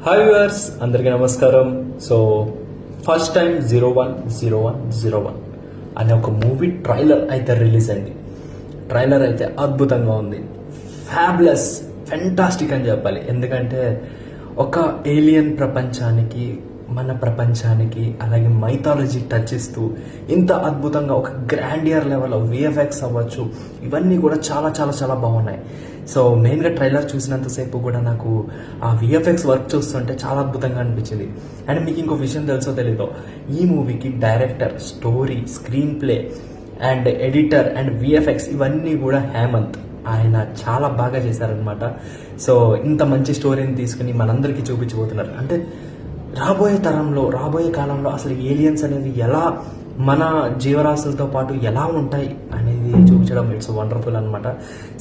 Hi viewers, అందరికీ నమస్కారం. So first time 010101 అనే ఒక మూవీ ట్రైలర్ అయితే రిలీజ్ అయింది. ట్రైలర్ అయితే అద్భుతంగా ఉంది, ఫ్యాబ్లెస్, ఫెంటాస్టిక్ అని చెప్పాలి. ఎందుకంటే ఒక ఏలియన్ ప్రపంచానికి, మన ప్రపంచానికి, అలాగే మైథాలజీ టచ్ ఇస్తూ ఇంత అద్భుతంగా ఒక గ్రాండియర్ లెవెల్లో విఎఫ్ఎక్స్ అవ్వచ్చు, ఇవన్నీ కూడా చాలా చాలా చాలా బాగున్నాయి. సో మెయిన్గా ట్రైలర్ చూసినంతసేపు కూడా నాకు ఆ విఎఫ్ఎక్స్ వర్క్ చూస్తుంటే చాలా అద్భుతంగా అనిపించింది. అండ్ మీకు ఇంకో విషయం తెలుసో తెలీదో, ఈ మూవీకి director, story, screen play and editor and VFX ఇవన్నీ కూడా హేమంత్. ఆయన చాలా బాగా చేశారనమాట. సో ఇంత మంచి స్టోరీని తీసుకుని మనందరికీ చూపించబోతున్నారు. అంటే రాబోయే కాలంలో అసలు ఏలియన్స్ అనేవి ఎలా మన జీవరాశులతో పాటు ఎలా ఉంటాయి అనేది చూపించడం ఇట్స్ వండర్ఫుల్ అనమాట.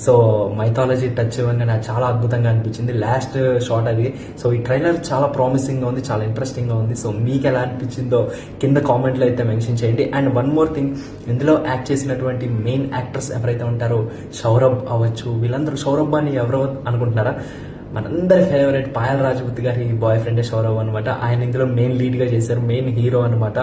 సో మైథాలజీ టచ్ ఇవన్నీ నాకు చాలా అద్భుతంగా అనిపించింది. లాస్ట్ షాట్ అది. సో ఈ ట్రైలర్ చాలా ప్రామిసింగ్గా ఉంది, చాలా ఇంట్రెస్టింగ్గా ఉంది. సో మీకు ఎలా అనిపించిందో కింద కామెంట్లో అయితే మెన్షన్ చేయండి. అండ్ వన్ మోర్ థింగ్, ఇందులో యాక్ట్ చేసినటువంటి మెయిన్ యాక్టర్స్ ఎవరైతే ఉంటారో, సౌరభ్ అవ్వచ్చు, వీళ్ళందరూ సౌరభ్ అని ఎవరో అనుకుంటున్నారా? మనందరి ఫేవరెట్ పాయల్ రాజ్పుత్ గారి బాయ్ ఫ్రెండ్ సౌరవ్ అనమాట. ఆయన ఇందులో మెయిన్ లీడ్గా చేశారు, మెయిన్ హీరో అనమాట.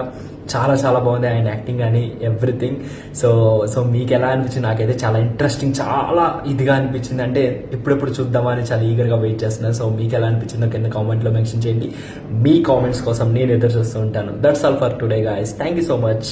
చాలా చాలా బాగుంది ఆయన యాక్టింగ్ కానీ ఎవ్రీథింగ్. సో మీకు ఎలా అనిపించింది? నాకైతే చాలా ఇంట్రెస్టింగ్, చాలా ఇదిగా అనిపించింది. అంటే ఎప్పుడెప్పుడు చూద్దామని చాలా ఈగర్గా వెయిట్ చేస్తున్నాను. సో మీకు ఎలా అనిపించిందో కింద కామెంట్లో మెన్షన్ చేయండి. మీ కామెంట్స్ కోసం నేను ఎదురు చూస్తూ ఉంటాను. That's all for today guys. Thank you so much.